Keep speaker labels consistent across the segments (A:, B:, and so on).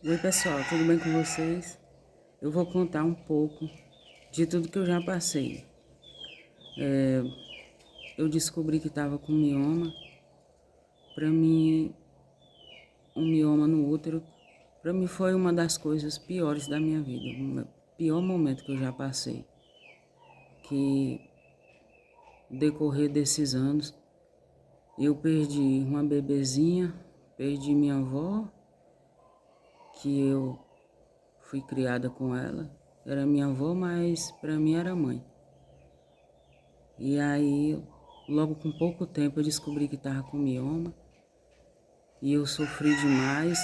A: Oi pessoal, tudo bem com vocês? Eu vou contar um pouco de tudo que eu já passei. Eu descobri que estava com mioma. Para mim, um mioma no útero, para mim foi uma das coisas piores da minha vida. O pior momento que eu já passei. Que no decorrer desses anos, eu perdi uma bebezinha, perdi minha avó, que eu fui criada com ela. Era minha avó, mas para mim era mãe. E aí, logo com pouco tempo, eu descobri que estava com mioma. E eu sofri demais.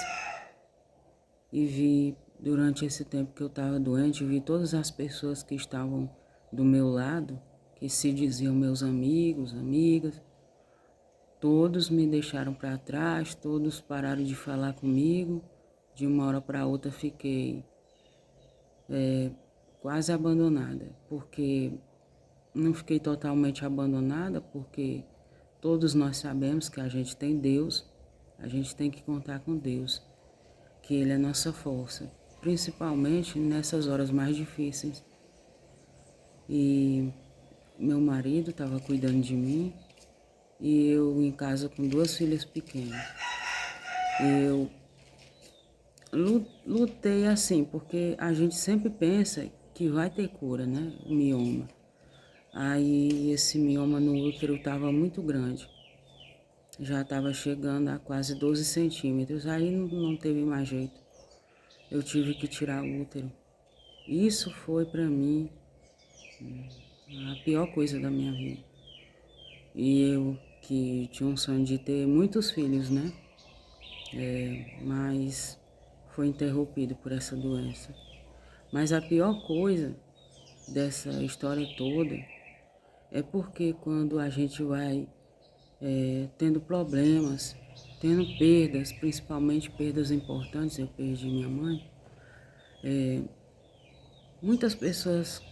A: E vi, durante esse tempo que eu estava doente, eu vi todas as pessoas que estavam do meu lado, que se diziam meus amigos, amigas. Todos me deixaram para trás, todos pararam de falar comigo. De uma hora para outra fiquei quase abandonada, porque não fiquei totalmente abandonada, porque todos nós sabemos que a gente tem Deus, a gente tem que contar com Deus, que Ele é nossa força, principalmente nessas horas mais difíceis. E meu marido estava cuidando de mim e eu em casa com duas filhas pequenas. Eu lutei assim, porque a gente sempre pensa que vai ter cura, né? O mioma. Aí esse mioma no útero estava muito grande. Já estava chegando a quase 12 centímetros. Aí não teve mais jeito. Eu tive que tirar o útero. Isso foi para mim a pior coisa da minha vida. E eu que tinha um sonho de ter muitos filhos, né? Mas foi interrompido por essa doença. Mas a pior coisa dessa história toda é porque quando a gente vai tendo problemas, tendo perdas, principalmente perdas importantes, eu perdi minha mãe, muitas pessoas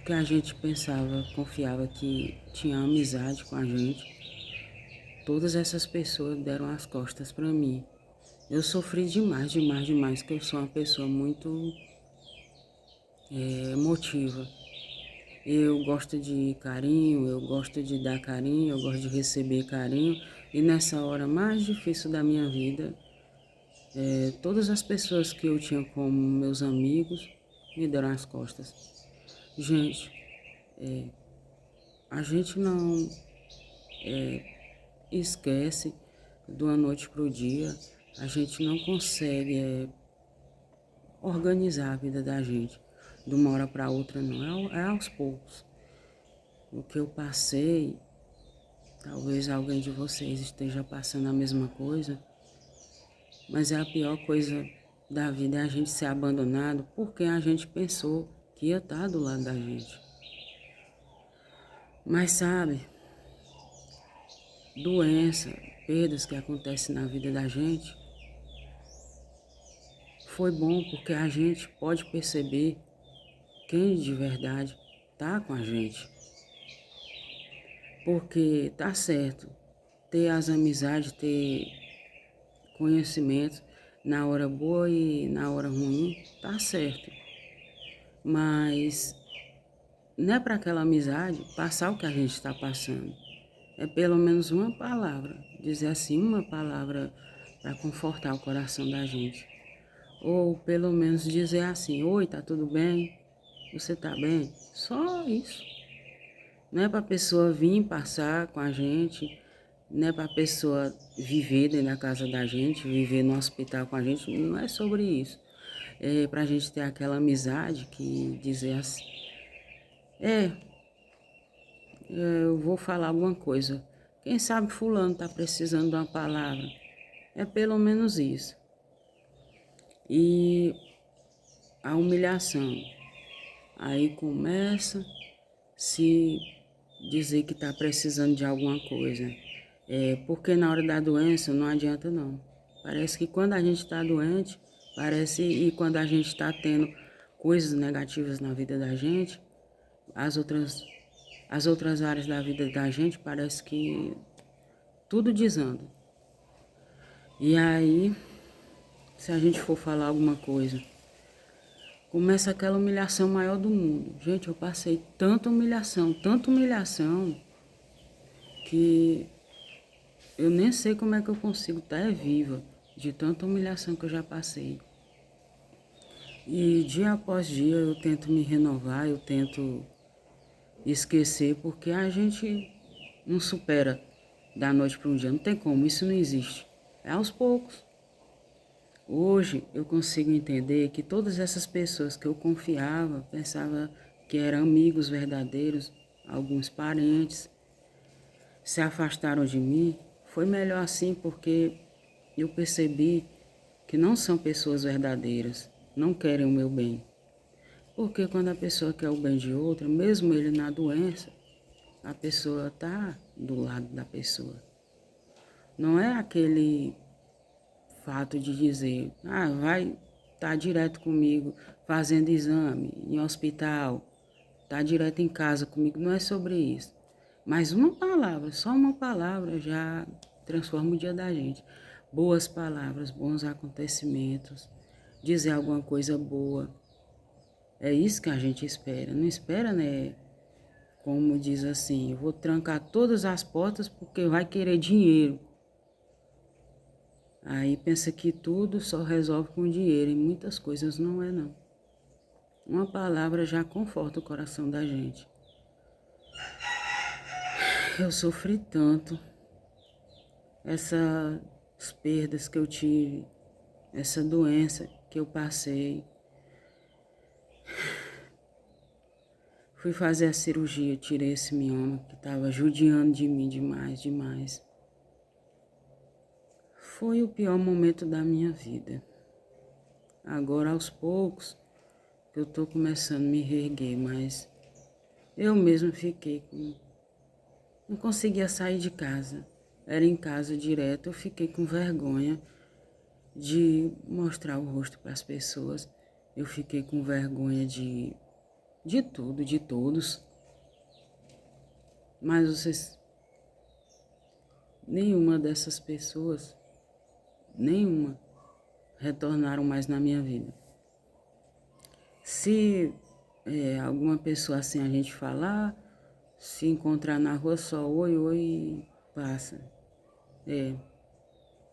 A: que a gente pensava, confiava que tinha amizade com a gente, todas essas pessoas deram as costas para mim. Eu sofri demais, demais, demais, porque eu sou uma pessoa muito emotiva. Eu gosto de carinho, eu gosto de dar carinho, eu gosto de receber carinho. E nessa hora mais difícil da minha vida, todas as pessoas que eu tinha como meus amigos me deram as costas. Gente, a gente não esquece de uma noite para o dia, a gente não consegue organizar a vida da gente de uma hora para outra, não. É aos poucos. O que eu passei, talvez alguém de vocês esteja passando a mesma coisa, mas é a pior coisa da vida é a gente ser abandonado porque a gente pensou que ia estar do lado da gente. Mas sabe, doença, perdas que acontecem na vida da gente, foi bom porque a gente pode perceber quem de verdade tá com a gente. Porque tá certo, ter as amizades, ter conhecimento na hora boa e na hora ruim, tá certo. Mas não é para aquela amizade passar o que a gente está passando. É pelo menos uma palavra, dizer assim, uma palavra para confortar o coração da gente. Ou pelo menos dizer assim, oi, tá tudo bem? Você tá bem? Só isso. Não é para a pessoa vir passar com a gente, não é para a pessoa viver dentro da casa da gente, viver no hospital com a gente, não é sobre isso. É para a gente ter aquela amizade que dizer assim, é, eu vou falar alguma coisa. Quem sabe fulano está precisando de uma palavra. É pelo menos isso. E a humilhação. Aí começa se dizer que está precisando de alguma coisa. Porque na hora da doença não adianta não. Parece que quando a gente está doente, e quando a gente está tendo coisas negativas na vida da gente, as outras, as outras áreas da vida da gente parece que tudo desanda. E aí se a gente for falar alguma coisa, começa aquela humilhação maior do mundo. Gente, eu passei tanta humilhação, que eu nem sei como é que eu consigo estar viva de tanta humilhação que eu já passei. E dia após dia eu tento me renovar, eu tento esquecer, porque a gente não supera da noite para um dia, não tem como, isso não existe. É aos poucos. Hoje eu consigo entender que todas essas pessoas que eu confiava, pensava que eram amigos verdadeiros, alguns parentes, se afastaram de mim. Foi melhor assim porque eu percebi que não são pessoas verdadeiras, não querem o meu bem. Porque quando a pessoa quer o bem de outra, mesmo ele na doença, a pessoa está do lado da pessoa. Não é aquele fato de dizer, vai estar direto comigo fazendo exame em hospital, tá direto em casa comigo, não é sobre isso. Mas uma palavra, só uma palavra já transforma o dia da gente. Boas palavras, bons acontecimentos, dizer alguma coisa boa. É isso que a gente espera. Não espera, né? Como diz assim, eu vou trancar todas as portas porque vai querer dinheiro. Aí pensa que tudo só resolve com dinheiro e muitas coisas não é não. Uma palavra já conforta o coração da gente. Eu sofri tanto, essas perdas que eu tive, essa doença que eu passei. Fui fazer a cirurgia, tirei esse mioma que estava judiando de mim demais, demais. Foi o pior momento da minha vida. Agora, aos poucos, eu estou começando a me reerguer, mas eu mesmo fiquei com... Não conseguia sair de casa. Era em casa direto, eu fiquei com vergonha de mostrar o rosto para as pessoas. Eu fiquei com vergonha de tudo, de todos. Mas vocês, nenhuma dessas pessoas, nenhuma, retornaram mais na minha vida. Se alguma pessoa assim a gente falar, se encontrar na rua só oi, oi e passa.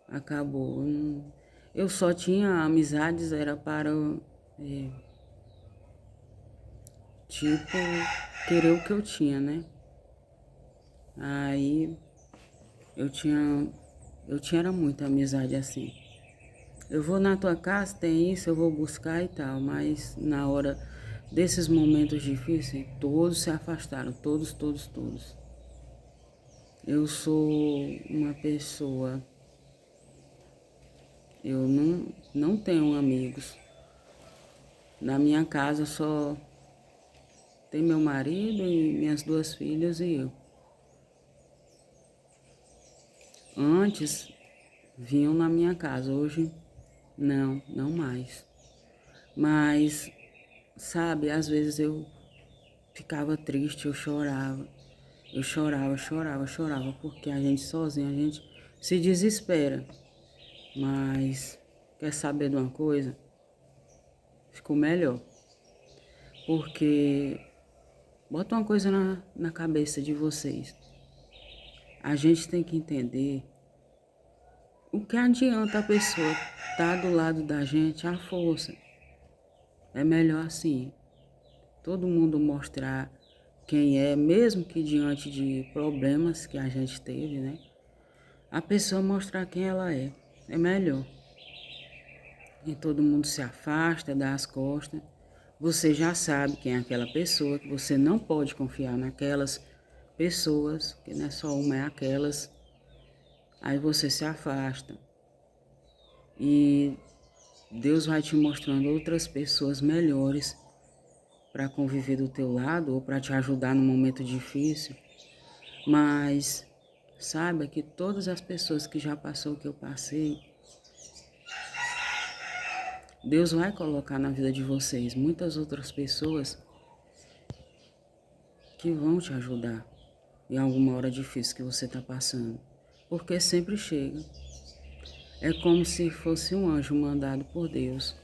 A: Acabou. Eu só tinha amizades, era para, tipo, querer o que eu tinha, né? Aí eu tinha era muita amizade assim. Eu vou na tua casa, tem isso, eu vou buscar e tal, mas na hora desses momentos difíceis, todos se afastaram, todos, todos, todos. Eu sou uma pessoa, eu não tenho amigos. Na minha casa só tem meu marido e minhas 2 filhas e eu. Antes vinham na minha casa, hoje não mais. Mas, sabe, às vezes eu ficava triste, eu chorava. Eu chorava, chorava, chorava, porque a gente sozinha, a gente se desespera. Mas, quer saber de uma coisa? Ficou melhor. Porque, bota uma coisa na cabeça de vocês. A gente tem que entender o que adianta a pessoa estar do lado da gente, a força. É melhor assim. Todo mundo mostrar quem é, mesmo que diante de problemas que a gente teve, né? A pessoa mostrar quem ela é. É melhor. E todo mundo se afasta, dá as costas. Você já sabe quem é aquela pessoa, que você não pode confiar naquelas pessoas, que não é só uma, é aquelas. Aí você se afasta. E Deus vai te mostrando outras pessoas melhores para conviver do teu lado ou para te ajudar no momento difícil. Mas saiba que todas as pessoas que já passou o que eu passei, Deus vai colocar na vida de vocês muitas outras pessoas que vão te ajudar em alguma hora difícil que você está passando. Porque sempre chega. É como se fosse um anjo mandado por Deus.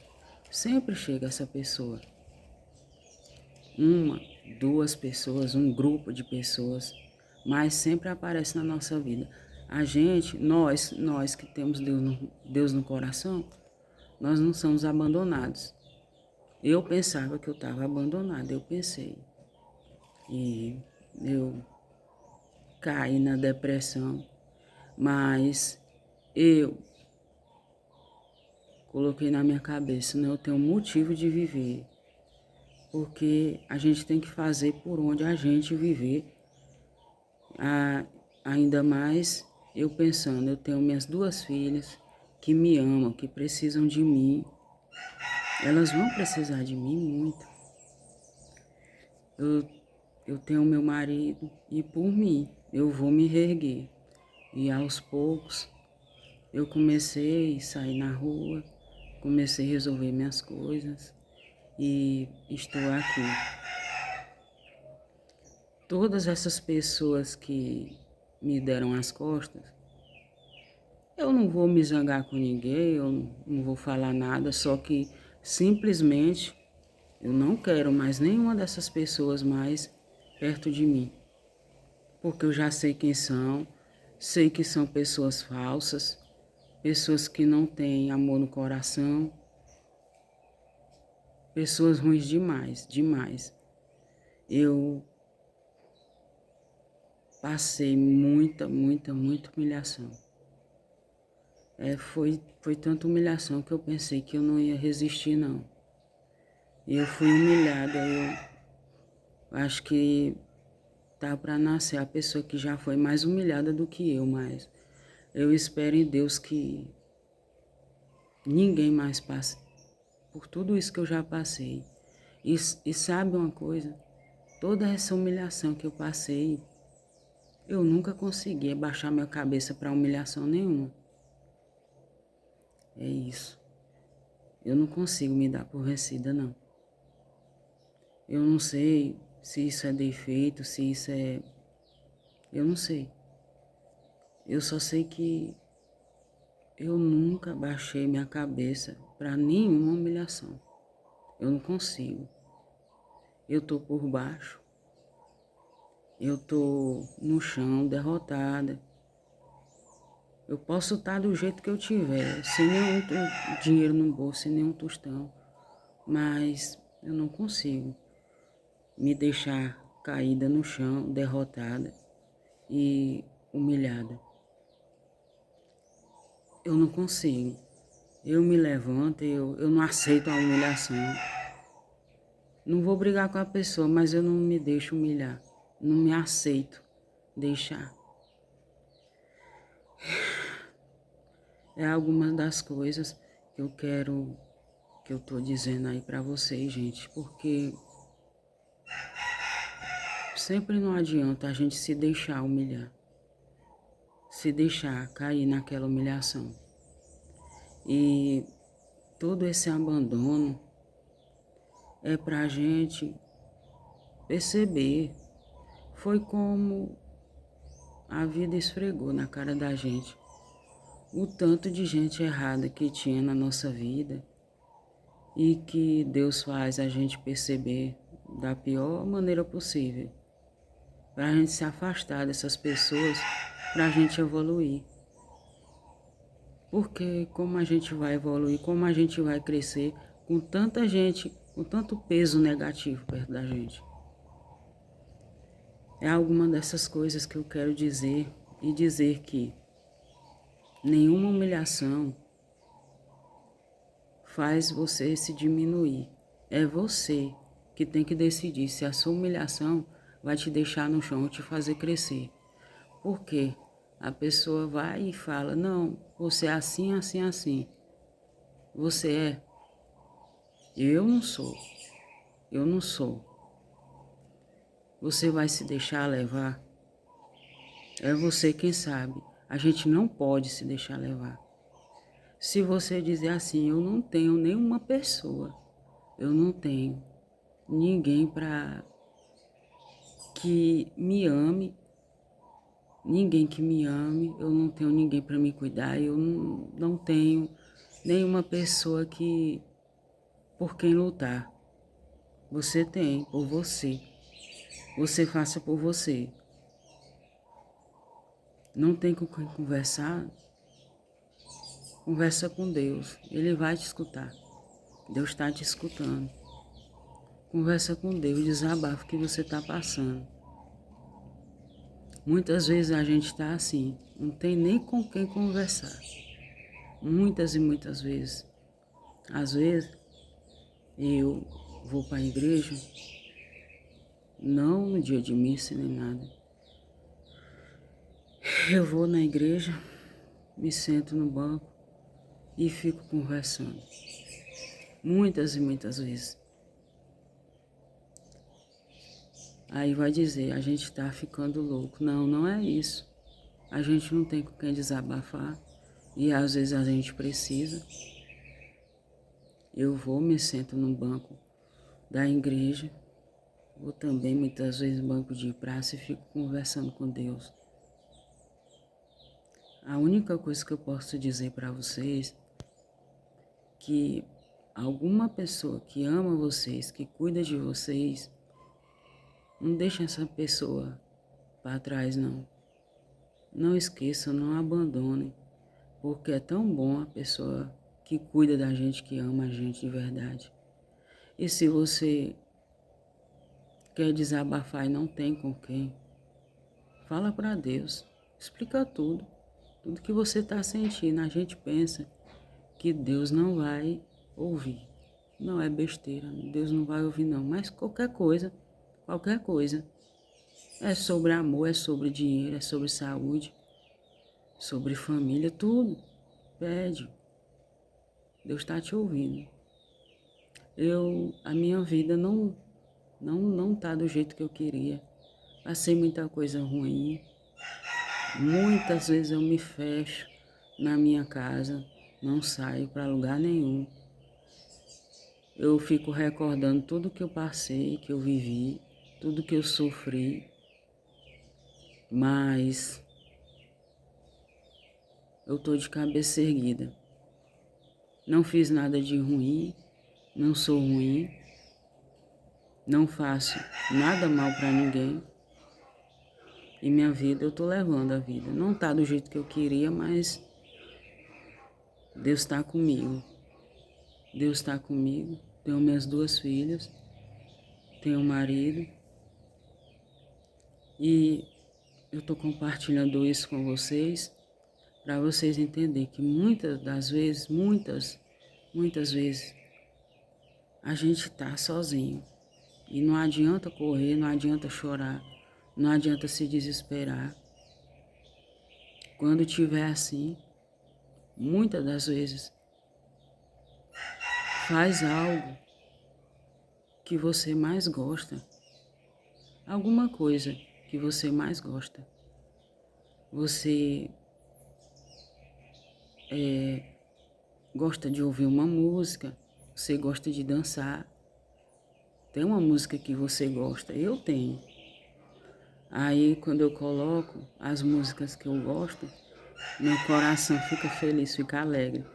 A: Sempre chega essa pessoa. Uma, duas pessoas, um grupo de pessoas, mas sempre aparece na nossa vida. A gente, nós que temos Deus no coração, nós não somos abandonados. Eu pensava que eu estava abandonada, eu pensei. E eu caí na depressão, mas eu coloquei na minha cabeça, não, eu tenho um motivo de viver, porque a gente tem que fazer por onde a gente viver. Ainda mais eu pensando, eu tenho minhas duas filhas que me amam, que precisam de mim. Elas vão precisar de mim muito. Eu tenho meu marido e por mim eu vou me reerguer. E aos poucos eu comecei a sair na rua, comecei a resolver minhas coisas e estou aqui. Todas essas pessoas que me deram as costas, eu não vou me zangar com ninguém, eu não vou falar nada, só que simplesmente eu não quero mais nenhuma dessas pessoas mais perto de mim. Porque eu já sei quem são, sei que são pessoas falsas, pessoas que não têm amor no coração, pessoas ruins demais, demais. Eu passei muita humilhação. Foi tanta humilhação que eu pensei que eu não ia resistir, não. E eu fui humilhada, eu acho que tá para nascer a pessoa que já foi mais humilhada do que eu, mas eu espero em Deus que ninguém mais passe por tudo isso que eu já passei. E sabe uma coisa? Toda essa humilhação que eu passei, eu nunca consegui abaixar minha cabeça para humilhação nenhuma. É isso. Eu não consigo me dar por vencida, não. Eu não sei se isso é defeito, se isso é... Eu não sei. Eu só sei que eu nunca baixei minha cabeça para nenhuma humilhação. Eu não consigo. Eu tô por baixo. Eu tô no chão, derrotada. Eu posso estar do jeito que eu tiver, sem nenhum dinheiro no bolso, sem nenhum tostão. Mas eu não consigo me deixar caída no chão, derrotada e humilhada. Eu não consigo. Eu me levanto, eu não aceito a humilhação. Não vou brigar com a pessoa, mas eu não me deixo humilhar. Não me aceito deixar. É algumas das coisas que eu tô dizendo aí pra vocês, gente, porque sempre não adianta a gente se deixar humilhar, se deixar cair naquela humilhação. E todo esse abandono é pra gente perceber. Foi como a vida esfregou na cara da gente o tanto de gente errada que tinha na nossa vida e que Deus faz a gente perceber da pior maneira possível, para a gente se afastar dessas pessoas, para a gente evoluir. Porque como a gente vai evoluir, como a gente vai crescer com tanta gente, com tanto peso negativo perto da gente. É alguma dessas coisas que eu quero dizer e dizer que nenhuma humilhação faz você se diminuir. É você que tem que decidir se a sua humilhação vai te deixar no chão ou te fazer crescer. Por quê? A pessoa vai e fala, não, você é assim, assim, assim. Você é. Eu não sou. Eu não sou. Você vai se deixar levar? É você quem sabe. A gente não pode se deixar levar. Se você dizer assim, eu não tenho nenhuma pessoa, eu não tenho ninguém para que me ame ninguém que me ame, eu não tenho ninguém para me cuidar, eu não tenho nenhuma pessoa que por quem lutar. Você tem, por você. Você faça por você. Não tem com quem conversar? Conversa com Deus. Ele vai te escutar. Deus está te escutando. Conversa com Deus, desabafa o que você está passando. Muitas vezes a gente está assim, não tem nem com quem conversar. Muitas e muitas vezes. Às vezes, eu vou para a igreja, não no dia de missa nem nada. Eu vou na igreja, me sento no banco e fico conversando. Muitas e muitas vezes. Aí vai dizer, a gente está ficando louco. Não, não é isso. A gente não tem com quem desabafar e às vezes a gente precisa. Eu vou, me sento no banco da igreja, ou também muitas vezes no banco de praça e fico conversando com Deus. A única coisa que eu posso dizer para vocês que alguma pessoa que ama vocês, que cuida de vocês, não deixa essa pessoa para trás, não. Não esqueçam, não abandonem, porque é tão bom a pessoa que cuida da gente, que ama a gente de verdade. E se você quer desabafar e não tem com quem, fala para Deus, explica tudo, tudo que você está sentindo. A gente pensa que Deus não vai ouvir. Não é besteira, Deus não vai ouvir não, mas qualquer coisa, é sobre amor, é sobre dinheiro, é sobre saúde, sobre família, tudo. Pede, Deus está te ouvindo. A minha vida não tá do jeito que eu queria. Passei muita coisa ruim. Muitas vezes eu me fecho na minha casa, não saio para lugar nenhum. Eu fico recordando tudo que eu passei, que eu vivi, tudo que eu sofri, mas eu tô de cabeça erguida. Não fiz nada de ruim, não sou ruim, não faço nada mal para ninguém. E minha vida, eu tô levando a vida. Não tá do jeito que eu queria, mas Deus está comigo. Deus está comigo. Tenho minhas 2 filhas, tenho um marido. E eu tô compartilhando isso com vocês para vocês entenderem que muitas das vezes, muitas vezes, a gente tá sozinho. E não adianta correr, não adianta chorar, não adianta se desesperar. Quando tiver assim, muitas das vezes, faz algo que você mais gosta. Alguma coisa que você mais gosta. Você gosta de ouvir uma música, você gosta de dançar. Tem uma música que você gosta, eu tenho. Aí quando eu coloco as músicas que eu gosto, meu coração fica feliz, fica alegre.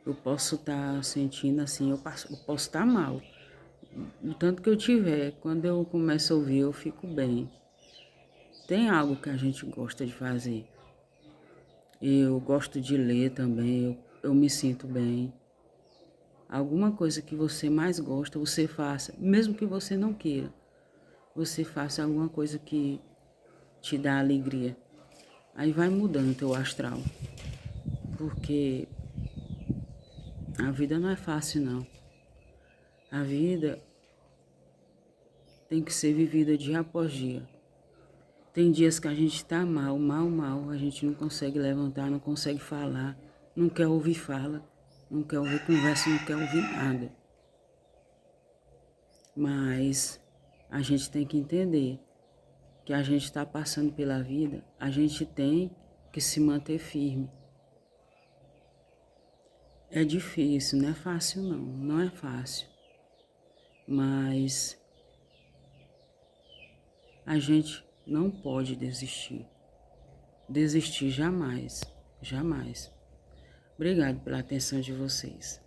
A: Eu posso estar sentindo assim, eu posso estar mal. O tanto que eu tiver, quando eu começo a ouvir, eu fico bem. Tem algo que a gente gosta de fazer. Eu gosto de ler também, eu me sinto bem. Alguma coisa que você mais gosta, você faça, mesmo que você não queira. Você faça alguma coisa que te dá alegria. Aí vai mudando o teu astral. Porque a vida não é fácil, não. A vida tem que ser vivida dia após dia. Tem dias que a gente tá mal, a gente não consegue levantar, não consegue falar, não quer ouvir fala, não quer ouvir conversa, não quer ouvir nada. Mas a gente tem que entender que a gente está passando pela vida, a gente tem que se manter firme. É difícil, não é fácil não, não é fácil. Mas a gente não pode desistir. desistir jamais, jamais. Obrigado pela atenção de vocês.